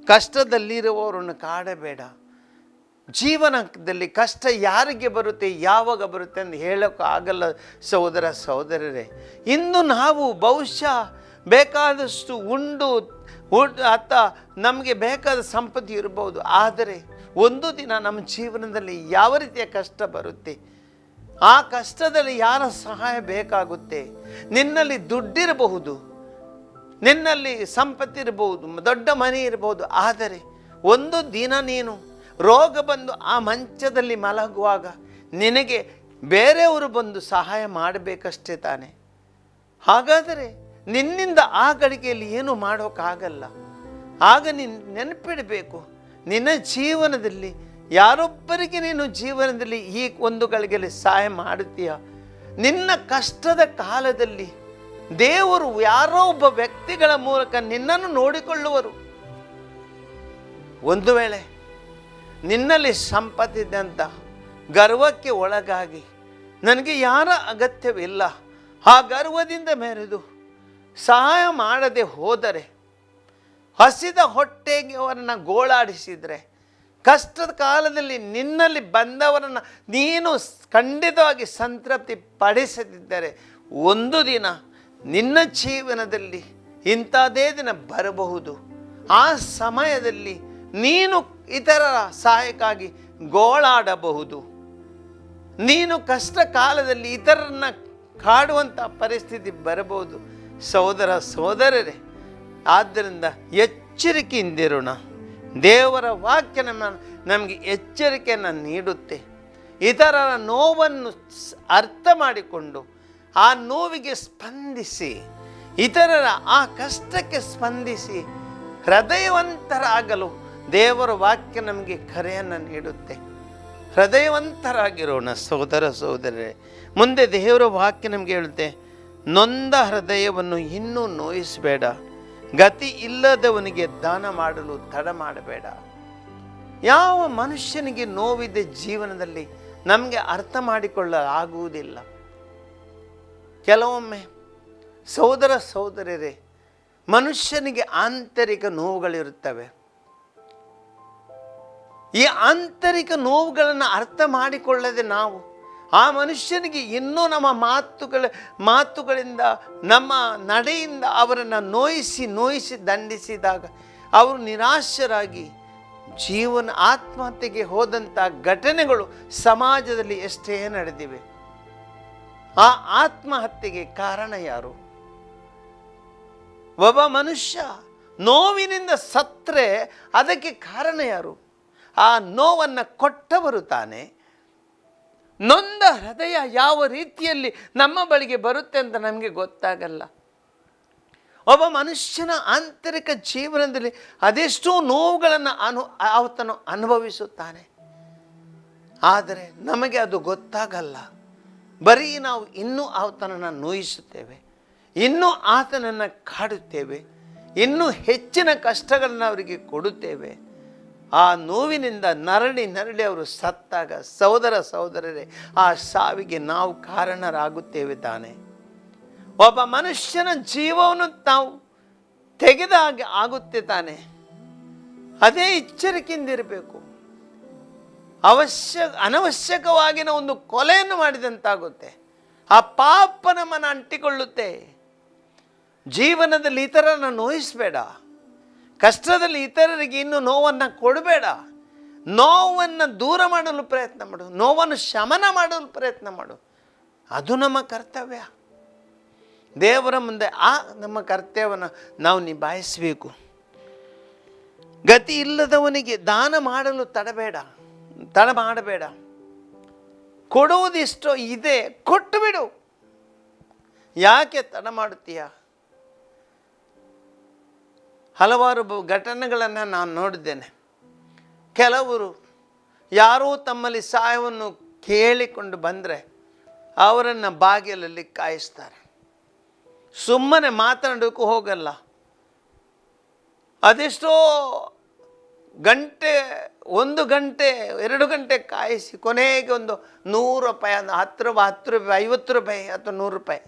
B: ಕಷ್ಟದಲ್ಲಿರುವವರನ್ನು ಕಾಡಬೇಡ. ಜೀವನದಲ್ಲಿ ಕಷ್ಟ ಯಾರಿಗೆ ಬರುತ್ತೆ, ಯಾವಾಗ ಬರುತ್ತೆ ಅಂತ ಹೇಳೋಕ್ಕಾಗಲ್ಲ ಸಹೋದರ ಸಹೋದರರೇ. ಇಂದು ನಾವು ಬಹುಶಃ ಬೇಕಾದಷ್ಟು ನಮಗೆ ಬೇಕಾದ ಸಂಪತ್ತು ಇರ್ಬೋದು, ಆದರೆ ಒಂದು ದಿನ ನಮ್ಮ ಜೀವನದಲ್ಲಿ ಯಾವ ರೀತಿಯ ಕಷ್ಟ ಬರುತ್ತೆ, ಆ ಕಷ್ಟದಲ್ಲಿ ಯಾರ ಸಹಾಯ ಬೇಕಾಗುತ್ತೆ. ನಿನ್ನಲ್ಲಿ ದುಡ್ಡಿರಬಹುದು, ನಿನ್ನಲ್ಲಿ ಸಂಪತ್ತಿರಬಹುದು, ದೊಡ್ಡ ಮನೆ ಇರಬಹುದು, ಆದರೆ ಒಂದು ದಿನ ನೀನು ರೋಗ ಬಂದು ಆ ಮಂಚದಲ್ಲಿ ಮಲಗುವಾಗ ನಿನಗೆ ಬೇರೆಯವರು ಬಂದು ಸಹಾಯ ಮಾಡಬೇಕಷ್ಟೇ ತಾನೆ. ಹಾಗಾದರೆ ನಿನ್ನಿಂದ ಆ ಗಳಿಗೆಯಲ್ಲಿ ಏನು ಮಾಡೋಕ್ಕಾಗಲ್ಲ. ಆಗ ನೀನು ನೆನಪಿಡಬೇಕು, ನಿನ್ನ ಜೀವನದಲ್ಲಿ ಯಾರೊಬ್ಬರಿಗೆ ನೀನು ಜೀವನದಲ್ಲಿ ಈ ಒಂದು ಗಳಿಗೆಯಲ್ಲಿ ಸಹಾಯ ಮಾಡುತ್ತೀಯ. ನಿನ್ನ ಕಷ್ಟದ ಕಾಲದಲ್ಲಿ ದೇವರು ಯಾರೋ ಒಬ್ಬ ವ್ಯಕ್ತಿಗಳ ಮೂಲಕ ನಿನ್ನನ್ನು ನೋಡಿಕೊಳ್ಳುವರು. ಒಂದು ವೇಳೆ ನಿನ್ನಲ್ಲಿ ಸಂಪತ್ತಿದೆ ಅಂತ ಗರ್ವಕ್ಕೆ ಒಳಗಾಗಿ ನನಗೆ ಯಾರ ಅಗತ್ಯವಿಲ್ಲ, ಆ ಗರ್ವದಿಂದ ಮೆರೆದು ಸಹಾಯ ಮಾಡದೆ ಹೋದರೆ, ಹಸಿದ ಹೊಟ್ಟೆಗೆ ಅವರನ್ನು ಗೋಳಾಡಿಸಿದರೆ, ಕಷ್ಟದ ಕಾಲದಲ್ಲಿ ನಿನ್ನಲ್ಲಿ ಬಂದವರನ್ನು ನೀನು ಖಂಡಿತವಾಗಿ ಸಂತೃಪ್ತಿ ಪಡಿಸದಿದ್ದರೆ, ಒಂದು ದಿನ ನಿನ್ನ ಜೀವನದಲ್ಲಿ ಇಂಥದೇ ದಿನ ಬರಬಹುದು. ಆ ಸಮಯದಲ್ಲಿ ನೀನು ಇತರರ ಸಹಾಯಕ್ಕಾಗಿ ಗೋಳಾಡಬಹುದು. ನೀನು ಕಷ್ಟ ಕಾಲದಲ್ಲಿ ಇತರರನ್ನ ಕಾಡುವಂಥ ಪರಿಸ್ಥಿತಿ ಬರಬಹುದು. ಸಹೋದರ ಸಹೋದರರೇ, ಆದ್ದರಿಂದ ಎಚ್ಚರಿಕೆಯಿಂದಿರೋಣ. ದೇವರ ವಾಕ್ಯ ನಮಗೆ ಎಚ್ಚರಿಕೆಯನ್ನು ನೀಡುತ್ತೆ. ಇತರರ ನೋವನ್ನು ಅರ್ಥ ಮಾಡಿಕೊಂಡು ಆ ನೋವಿಗೆ ಸ್ಪಂದಿಸಿ, ಇತರರ ಆ ಕಷ್ಟಕ್ಕೆ ಸ್ಪಂದಿಸಿ, ಹೃದಯವಂತರಾಗಲು ದೇವರ ವಾಕ್ಯ ನಮಗೆ ಕರೆಯನ್ನು ನೀಡುತ್ತೆ. ಹೃದಯವಂತರಾಗಿರೋಣ ಸಹೋದರ ಸಹೋದರರೇ. ಮುಂದೆ ದೇವರ ವಾಕ್ಯ ನಮಗೆ ಹೇಳುತ್ತೆ, ನೊಂದ ಹೃದಯವನ್ನು ಇನ್ನೂ ನೋಯಿಸಬೇಡ, ಗತಿ ಇಲ್ಲದವನಿಗೆ ದಾನ ಮಾಡಲು ತಡ ಮಾಡಬೇಡ. ಯಾವ ಮನುಷ್ಯನಿಗೆ ನೋವಿದೆ ಜೀವನದಲ್ಲಿ ನಮಗೆ ಅರ್ಥ ಮಾಡಿಕೊಳ್ಳಲಾಗುವುದಿಲ್ಲ. ಕೆಲವೊಮ್ಮೆ ಸಹೋದರ ಸಹೋದರರೇ, ಮನುಷ್ಯನಿಗೆ ಆಂತರಿಕ ನೋವುಗಳಿರುತ್ತವೆ. ಈ ಆಂತರಿಕ ನೋವುಗಳನ್ನು ಅರ್ಥ ಮಾಡಿಕೊಳ್ಳದೆ ನಾವು ಆ ಮನುಷ್ಯನಿಗೆ ಇನ್ನೂ ನಮ್ಮ ಮಾತುಗಳಿಂದ ನಮ್ಮ ನಡೆಯಿಂದ ಅವರನ್ನು ನೋಯಿಸಿ ದಂಡಿಸಿದಾಗ ಅವರು ನಿರಾಶರಾಗಿ ಆತ್ಮಹತ್ಯೆಗೆ ಹೋದಂಥ ಘಟನೆಗಳು ಸಮಾಜದಲ್ಲಿ ಎಷ್ಟೇ ನಡೆದಿವೆ. ಆ ಆತ್ಮಹತ್ಯೆಗೆ ಕಾರಣ ಯಾರು? ಒಬ್ಬ ಮನುಷ್ಯ ನೋವಿನಿಂದ ಸತ್ತರೆ ಅದಕ್ಕೆ ಕಾರಣ ಯಾರು? ಆ ನೋವನ್ನು ಕೊಟ್ಟವರು ತಾನೆ. ನೊಂದ ಹೃದಯ ಯಾವ ರೀತಿಯಲ್ಲಿ ನಮ್ಮ ಬಳಿಗೆ ಬರುತ್ತೆ ಅಂತ ನಮಗೆ ಗೊತ್ತಾಗಲ್ಲ. ಒಬ್ಬ ಮನುಷ್ಯನ ಆಂತರಿಕ ಜೀವನದಲ್ಲಿ ಅದೆಷ್ಟೋ ನೋವುಗಳನ್ನು ಆತನು ಅನುಭವಿಸುತ್ತಾನೆ. ಆದರೆ ನಮಗೆ ಅದು ಗೊತ್ತಾಗಲ್ಲ. ಬರೀ ನಾವು ಇನ್ನೂ ಆತನನ್ನು ನೋಯಿಸುತ್ತೇವೆ, ಇನ್ನೂ ಆತನನ್ನು ಕಾಡುತ್ತೇವೆ, ಇನ್ನೂ ಹೆಚ್ಚಿನ ಕಷ್ಟಗಳನ್ನು ಅವರಿಗೆ ಕೊಡುತ್ತೇವೆ. ಆ ನೋವಿನಿಂದ ನರಳಿ ಅವರು ಸತ್ತಾಗ ಸಹೋದರ ಸಹೋದರರೇ, ಆ ಸಾವಿಗೆ ನಾವು ಕಾರಣರಾಗುತ್ತೇವೆ ತಾನೆ. ಒಬ್ಬ ಮನುಷ್ಯನ ಜೀವವನ್ನು ತಾವು ತೆಗೆದ ಹಾಗೆ ಆಗುತ್ತೆ ತಾನೆ. ಅದೇ ಎಚ್ಚರಿಕೆಯಿಂದಿರಬೇಕು. ಅನವಶ್ಯಕವಾಗಿನ ಒಂದು ಕೊಲೆಯನ್ನು ಮಾಡಿದಂತಾಗುತ್ತೆ. ಆ ಪಾಪ ನಮ್ಮನ್ನು ಅಂಟಿಕೊಳ್ಳುತ್ತೆ. ಜೀವನದಲ್ಲಿ ಇತರರನ್ನು ನೋಯಿಸಬೇಡ, ಕಷ್ಟದಲ್ಲಿ ಇತರರಿಗೆ ಇನ್ನೂ ನೋವನ್ನು ಕೊಡಬೇಡ. ನೋವನ್ನು ದೂರ ಮಾಡಲು ಪ್ರಯತ್ನ ಮಾಡು, ನೋವನ್ನು ಶಮನ ಮಾಡಲು ಪ್ರಯತ್ನ ಮಾಡು. ಅದು ನಮ್ಮ ಕರ್ತವ್ಯ. ದೇವರ ಮುಂದೆ ನಮ್ಮ ಕರ್ತವ್ಯವನ್ನು ನಾವು ನಿಭಾಯಿಸಬೇಕು. ಗತಿ ಇಲ್ಲದವನಿಗೆ ದಾನ ಮಾಡಲು ತಡ ಮಾಡಬೇಡ. ಕೊಡುವುದಿಷ್ಟೋ ಇದೆ, ಕೊಟ್ಟು ಬಿಡು. ಯಾಕೆ ತಡ ಮಾಡುತ್ತೀಯ? ಹಲವಾರು ಘಟನೆಗಳನ್ನು ನಾನು ನೋಡಿದ್ದೇನೆ. ಕೆಲವರು ಯಾರೋ ತಮ್ಮಲ್ಲಿ ಸಹಾಯವನ್ನು ಕೇಳಿಕೊಂಡು ಬಂದರೆ ಅವರನ್ನು ಬಾಗಿಲಲ್ಲಿ ಕಾಯಿಸ್ತಾರೆ. ಸುಮ್ಮನೆ ಮಾತನಾಡೋಕ್ಕೂ ಹೋಗಲ್ಲ. ಅದೆಷ್ಟೋ ಗಂಟೆ, 1 ಗಂಟೆ 2 ಗಂಟೆ ಕಾಯಿಸಿ ಕೊನೆಗೆ ಒಂದು 100 ರೂಪಾಯಿ, 10 ರೂಪಾಯಿ, 50 ರೂಪಾಯಿ ಅಥವಾ 100 ರೂಪಾಯಿ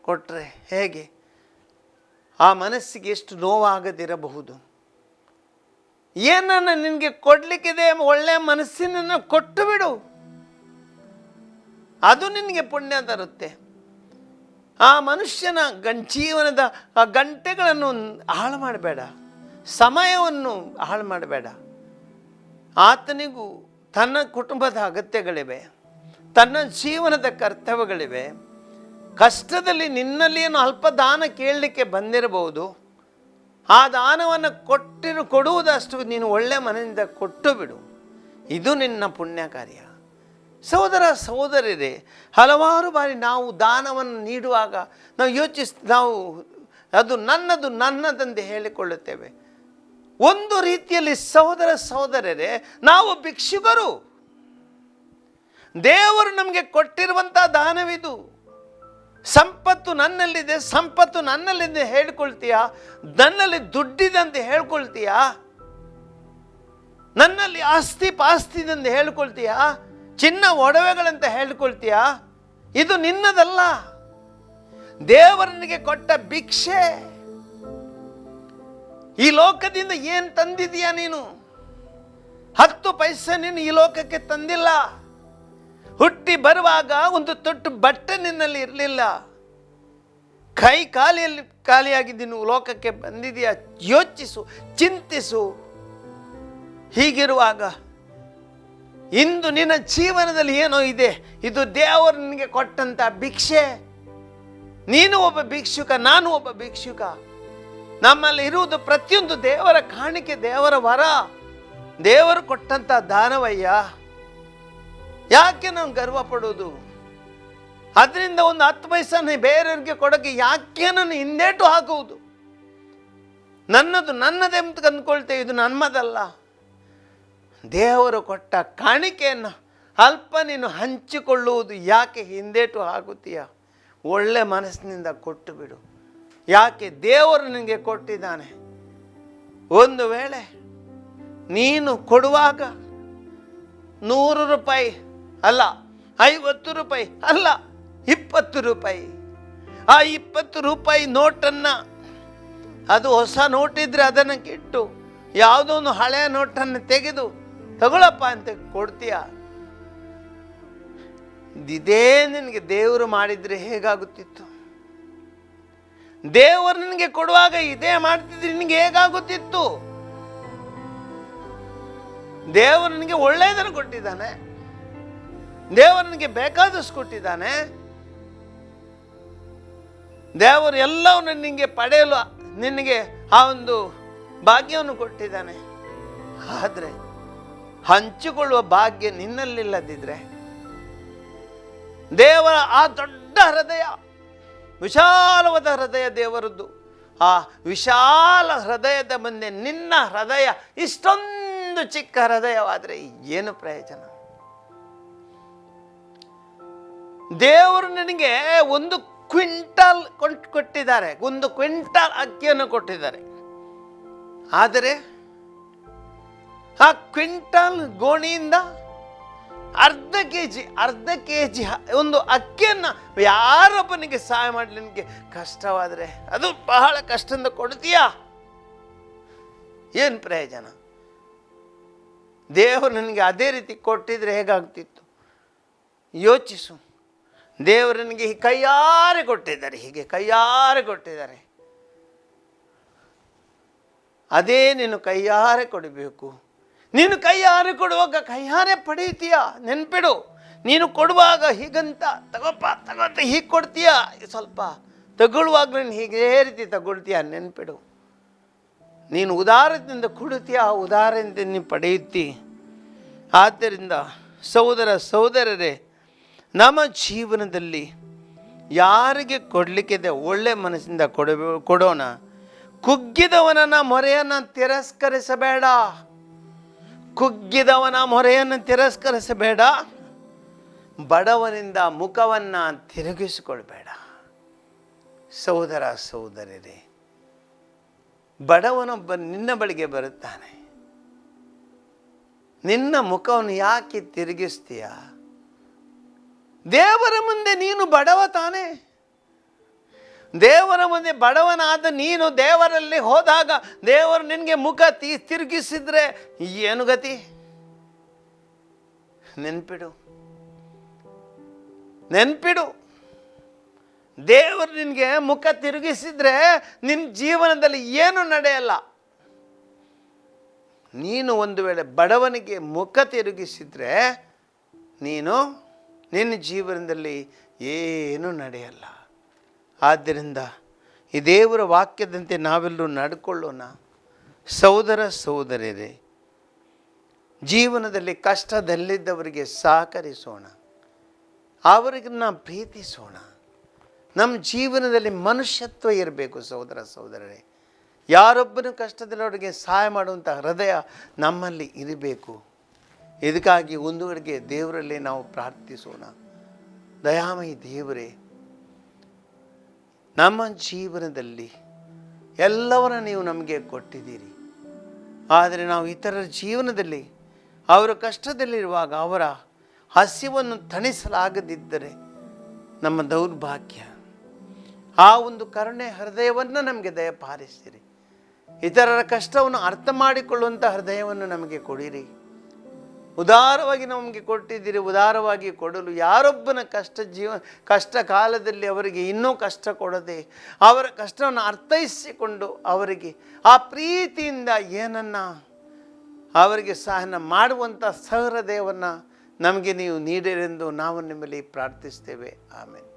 B: ಕೊಟ್ಟರೆ ಹೇಗೆ? ಆ ಮನಸ್ಸಿಗೆ ಎಷ್ಟು ನೋವಾಗದಿರಬಹುದು. ಏನನ್ನು ನಿನಗೆ ಕೊಡಲಿಕ್ಕಿದೆ, ಒಳ್ಳೆಯ ಮನಸ್ಸಿನನ್ನು ಕೊಟ್ಟು ಬಿಡು. ಅದು ನಿನಗೆ ಪುಣ್ಯ ತರುತ್ತೆ. ಆ ಮನುಷ್ಯನ ಜೀವನದ ಆ ಗಂಟೆಗಳನ್ನು ಹಾಳು ಮಾಡಬೇಡ, ಸಮಯವನ್ನು ಹಾಳು ಮಾಡಬೇಡ. ಆತನಿಗೂ ತನ್ನ ಕುಟುಂಬದ ಅಗತ್ಯಗಳಿವೆ, ತನ್ನ ಜೀವನದ ಕರ್ತವ್ಯಗಳಿವೆ. ಕಷ್ಟದಲ್ಲಿ ನಿನ್ನಲ್ಲಿ ಏನು ಅಲ್ಪ ದಾನ ಕೇಳಲಿಕ್ಕೆ ಬಂದಿರಬಹುದು. ಆ ದಾನವನ್ನು ಕೊಡುವುದಷ್ಟು ನೀನು ಒಳ್ಳೆಯ ಮನೆಯಿಂದ ಕೊಟ್ಟು ಬಿಡು. ಇದು ನಿನ್ನ ಪುಣ್ಯ ಕಾರ್ಯ. ಸಹೋದರ ಸಹೋದರರೇ, ಹಲವಾರು ಬಾರಿ ನಾವು ದಾನವನ್ನು ನೀಡುವಾಗ ನಾವು ಅದು ನನ್ನದಂತೆ ಹೇಳಿಕೊಳ್ಳುತ್ತೇವೆ. ಒಂದು ರೀತಿಯಲ್ಲಿ ಸಹೋದರ ಸಹೋದರರೇ, ನಾವು ಭಿಕ್ಷುಕರು. ದೇವರು ನಮಗೆ ಕೊಟ್ಟಿರುವಂಥ ದಾನವಿದು. ಸಂಪತ್ತು ನನ್ನಲ್ಲಿದೆ ಹೇಳ್ಕೊಳ್ತೀಯಾ? ನನ್ನಲ್ಲಿ ದುಡ್ಡಿದಂತೆ ಹೇಳ್ಕೊಳ್ತೀಯಾ? ನನ್ನಲ್ಲಿ ಆಸ್ತಿ ಪಾಸ್ತಿದಂತೆ ಹೇಳ್ಕೊಳ್ತೀಯಾ? ಚಿನ್ನ ಒಡವೆಗಳಂತ ಹೇಳ್ಕೊಳ್ತೀಯಾ? ಇದು ನಿನ್ನದಲ್ಲ, ದೇವರನಿಗೆ ಕೊಟ್ಟ ಭಿಕ್ಷೆ. ಈ ಲೋಕದಿಂದ ಏನು ತಂದಿದೀಯಾ ನೀನು? 10 ಪೈಸೆ ನೀನು ಈ ಲೋಕಕ್ಕೆ ತಂದಿಲ್ಲ. ಹುಟ್ಟಿ ಬರುವಾಗ ಒಂದು ತೊಟ್ಟು ಬಟ್ಟೆ ನಿನ್ನಲ್ಲಿ ಇರಲಿಲ್ಲ. ಕೈ ಖಾಲಿಯಾಗಿದ್ದೀನು, ಲೋಕಕ್ಕೆ ಬಂದಿದೆಯಾ? ಯೋಚಿಸು, ಚಿಂತಿಸು. ಹೀಗಿರುವಾಗ ಇಂದು ನಿನ್ನ ಜೀವನದಲ್ಲಿ ಏನೋ ಇದೆ, ಇದು ದೇವರು ನಿನಗೆ ಕೊಟ್ಟಂತ ಭಿಕ್ಷೆ. ನೀನು ಒಬ್ಬ ಭಿಕ್ಷುಕ, ನಾನು ಒಬ್ಬ ಭಿಕ್ಷುಕ. ನಮ್ಮಲ್ಲಿ ಇರುವುದು ಪ್ರತಿಯೊಂದು ದೇವರ ಕಾಣಿಕೆ, ದೇವರ ವರ, ದೇವರು ಕೊಟ್ಟಂತ ದಾನವಯ್ಯ. ಯಾಕೆ ನಾವು ಗರ್ವ ಪಡೋದು? ಅದರಿಂದ ಒಂದು 10 ಪೈಸೆ ಬೇರೆಯವ್ರಿಗೆ ಕೊಡೋಕ್ಕೆ ಯಾಕೆ ನಾನು ಹಿಂದೇಟು ಹಾಕುವುದು? ನನ್ನದು ನನ್ನದೇ ಅಂತ ಅಂದ್ಕೊಳ್ತೇವೆ, ಇದು ನಮ್ಮದಲ್ಲ. ದೇವರು ಕೊಟ್ಟ ಕಾಣಿಕೆಯನ್ನು ಅಲ್ಪ ನೀನು ಹಂಚಿಕೊಳ್ಳುವುದು ಯಾಕೆ ಹಿಂದೇಟು ಆಗುತ್ತೀಯ? ಒಳ್ಳೆ ಮನಸ್ಸಿನಿಂದ ಕೊಟ್ಟು ಬಿಡು. ಯಾಕೆ ದೇವರು ನಿನಗೆ ಕೊಟ್ಟಿದ್ದಾನೆ. ಒಂದು ವೇಳೆ ನೀನು ಕೊಡುವಾಗ 100 ರೂಪಾಯಿ ಅಲ್ಲ, 50 ರೂಪಾಯಿ ಅಲ್ಲ, 20 ರೂಪಾಯಿ, ಆ 20 ರೂಪಾಯಿ ನೋಟನ್ನು, ಅದು ಹೊಸ ನೋಟಿದ್ರೆ ಅದನ್ನು ಕಿಟ್ಟು ಯಾವುದೋ ಒಂದು ಹಳೆಯ ನೋಟನ್ನು ತೆಗೆದು ತಗೊಳಪ್ಪ ಅಂತ ಕೊಡ್ತೀಯ. ಇದೇ ನಿನಗೆ ದೇವರು ಮಾಡಿದರೆ ಹೇಗಾಗುತ್ತಿತ್ತು? ದೇವರು ನಿನಗೆ ಕೊಡುವಾಗ ಇದೇ ಮಾಡ್ತಿದ್ರೆ ನಿನಗೆ ಹೇಗಾಗುತ್ತಿತ್ತು? ದೇವರು ನಿನಗೆ ಒಳ್ಳೆಯದನ್ನು ಕೊಟ್ಟಿದ್ದಾನೆ, ದೇವರು ನಿನಗೆ ಬೇಕಾದಷ್ಟು ಕೊಟ್ಟಿದ್ದಾನೆ, ದೇವರು ಎಲ್ಲವನ್ನು ನಿನಗೆ ಪಡೆಯಲು ನಿನಗೆ ಆ ಒಂದು ಭಾಗ್ಯವನ್ನು ಕೊಟ್ಟಿದ್ದಾನೆ. ಆದರೆ ಹಂಚಿಕೊಳ್ಳುವ ಭಾಗ್ಯ ನಿನ್ನಲ್ಲಿಲ್ಲದಿದ್ದರೆ, ದೇವರ ಆ ದೊಡ್ಡ ಹೃದಯ, ವಿಶಾಲವಾದ ಹೃದಯ ದೇವರದ್ದು, ಆ ವಿಶಾಲ ಹೃದಯದ ಮುಂದೆ ನಿನ್ನ ಹೃದಯ ಇಷ್ಟೊಂದು ಚಿಕ್ಕ ಹೃದಯವಾದರೆ ಏನು ಪ್ರಯೋಜನ? ದೇವರು ನಿನಗೆ 1 ಕ್ವಿಂಟಾಲ್ ಕೊಟ್ಟಿದ್ದಾರೆ, 1 ಕ್ವಿಂಟಾಲ್ ಅಕ್ಕಿಯನ್ನು ಕೊಟ್ಟಿದ್ದಾರೆ. ಆದರೆ ಆ ಕ್ವಿಂಟಾಲ್ ಗೋಣಿಯಿಂದ ಅರ್ಧ ಕೆ ಜಿ ಒಂದು ಅಕ್ಕಿಯನ್ನು ಯಾರೊಬ್ಬನಿಗೆ ಸಹಾಯ ಮಾಡಲಿ ನಿನಗೆ ಕಷ್ಟವಾದರೆ, ಅದು ಬಹಳ ಕಷ್ಟದಿಂದ ಕೊಡ್ತೀಯಾ? ಏನು ಪ್ರಯೋಜನ? ದೇವರು ನನಗೆ ಅದೇ ರೀತಿ ಕೊಟ್ಟಿದ್ರೆ ಹೇಗಾಗ್ತಿತ್ತು ಯೋಚಿಸು. ದೇವರು ನನಗೆ ಕೈಯಾರೆ ಕೊಟ್ಟಿದ್ದಾರೆ, ಹೀಗೆ ಕೈಯಾರೆ ಕೊಟ್ಟಿದ್ದಾರೆ. ಅದೇ ನೀನು ಕೈಯಾರೆ ಕೊಡಬೇಕು. ನೀನು ಕೈಯಾರೆ ಕೊಡುವಾಗ ಕೈಯಾರೆ ಪಡೀತೀಯ, ನೆನ್ಪಿಡು. ನೀನು ಕೊಡುವಾಗ ಹೀಗಂತ ತಗೋತ ಹೀಗೆ ಕೊಡ್ತೀಯ, ಸ್ವಲ್ಪ ತಗೊಳ್ಳುವಾಗ ನೀನು ಹೀಗೇ ರೀತಿ ತಗೊಳ್ತೀಯ, ನೆನ್ಪಿಡು. ನೀನು ಉದಾರದಿಂದ ಕೊಡುತ್ತೀಯ, ಉದಾರದಿಂದ ನೀನು ಪಡೆಯುತ್ತೀ. ಆದ್ದರಿಂದ ಸಹೋದರರೇ, ನಮ್ಮ ಜೀವನದಲ್ಲಿ ಯಾರಿಗೆ ಕೊಡಲಿಕ್ಕಿದೆ ಒಳ್ಳೆ ಮನಸ್ಸಿಂದ ಕೊಡೋಣ. ಕುಗ್ಗಿದವನ ಮೊರೆಯನ್ನು ತಿರಸ್ಕರಿಸಬೇಡ, ಕುಗ್ಗಿದವನ ಮೊರೆಯನ್ನು ತಿರಸ್ಕರಿಸಬೇಡ, ಬಡವನಿಂದ ಮುಖವನ್ನು ತಿರುಗಿಸಿಕೊಳ್ಬೇಡ. ಸಹೋದರರೇ, ಬಡವನೊಬ್ಬ ನಿನ್ನ ಬಳಿಗೆ ಬರುತ್ತಾನೆ, ನಿನ್ನ ಮುಖವನ್ನು ಯಾಕೆ ತಿರುಗಿಸ್ತೀಯ? ದೇವರ ಮುಂದೆ ನೀನು ಬಡವ ತಾನೆ. ದೇವರ ಮುಂದೆ ಬಡವನಾದ ನೀನು ದೇವರಲ್ಲಿ ಹೋದಾಗ ದೇವರು ನಿನಗೆ ಮುಖ ತಿರುಗಿಸಿದ್ರೆ ಏನು ಗತಿ? ನೆನ್ಪಿಡು, ದೇವರು ನಿನಗೆ ಮುಖ ತಿರುಗಿಸಿದ್ರೆ ನಿನ್ನ ಜೀವನದಲ್ಲಿ ಏನು ನಡೆಯಲ್ಲ. ನೀನು ಒಂದು ವೇಳೆ ಬಡವನಿಗೆ ಮುಖ ತಿರುಗಿಸಿದ್ರೆ ನಿನ್ನ ಜೀವನದಲ್ಲಿ ಏನೂ ನಡೆಯಲ್ಲ. ಆದ್ದರಿಂದ ಈ ದೇವರ ವಾಕ್ಯದಂತೆ ನಾವೆಲ್ಲರೂ ನಡ್ಕೊಳ್ಳೋಣ. ಸಹೋದರರೇ, ಜೀವನದಲ್ಲಿ ಕಷ್ಟದಲ್ಲಿದ್ದವರಿಗೆ ಸಹಕರಿಸೋಣ, ಅವರಿಗೆ ನಾವು ಪ್ರೀತಿಸೋಣ. ನಮ್ಮ ಜೀವನದಲ್ಲಿ ಮನುಷ್ಯತ್ವ ಇರಬೇಕು. ಸಹೋದರರೇ, ಯಾರೊಬ್ಬನು ಕಷ್ಟದಲ್ಲವರಿಗೆ ಸಹಾಯ ಮಾಡುವಂಥ ಹೃದಯ ನಮ್ಮಲ್ಲಿ ಇರಬೇಕು. ಇದಕ್ಕಾಗಿ ಒಂದುವರೆಗೆ ದೇವರಲ್ಲಿ ನಾವು ಪ್ರಾರ್ಥಿಸೋಣ. ದಯಾಮಯಿ ದೇವರೇ, ನಮ್ಮ ಜೀವನದಲ್ಲಿ ಎಲ್ಲವನ್ನ ನೀವು ನಮಗೆ ಕೊಟ್ಟಿದ್ದೀರಿ. ಆದರೆ ನಾವು ಇತರರ ಜೀವನದಲ್ಲಿ ಅವರ ಕಷ್ಟದಲ್ಲಿರುವಾಗ ಅವರ ಹಸಿವನ್ನು ತಣಿಸಲಾಗದಿದ್ದರೆ ನಮ್ಮ ದೌರ್ಭಾಗ್ಯ. ಆ ಒಂದು ಕರುಣೆ ಹೃದಯವನ್ನು ನಮಗೆ ದಯಪಾಲಿಸಿರಿ. ಇತರರ ಕಷ್ಟವನ್ನು ಅರ್ಥ ಮಾಡಿಕೊಳ್ಳುವಂಥ ಹೃದಯವನ್ನು ನಮಗೆ ಕೊಡಿರಿ. ಉದಾರವಾಗಿ ನಮಗೆ ಕೊಟ್ಟಿದ್ದೀರಿ, ಉದಾರವಾಗಿ ಕೊಡಲು ಯಾರೊಬ್ಬನ ಕಷ್ಟ ಕಾಲದಲ್ಲಿ ಅವರಿಗೆ ಇನ್ನೂ ಕಷ್ಟ ಕೊಡದೆ ಅವರ ಕಷ್ಟವನ್ನು ಅರ್ಥೈಸಿಕೊಂಡು ಅವರಿಗೆ ಆ ಪ್ರೀತಿಯಿಂದ ಏನನ್ನು ಅವರಿಗೆ ಸಹಾಯ ಮಾಡುವಂಥ ಸಹೃದಯವನ್ನು ನಮಗೆ ನೀವು ನೀಡಿರೆಂದು ನಾವು ನಿಮ್ಮಲ್ಲಿ ಪ್ರಾರ್ಥಿಸ್ತೇವೆ. ಆಮೇಲೆ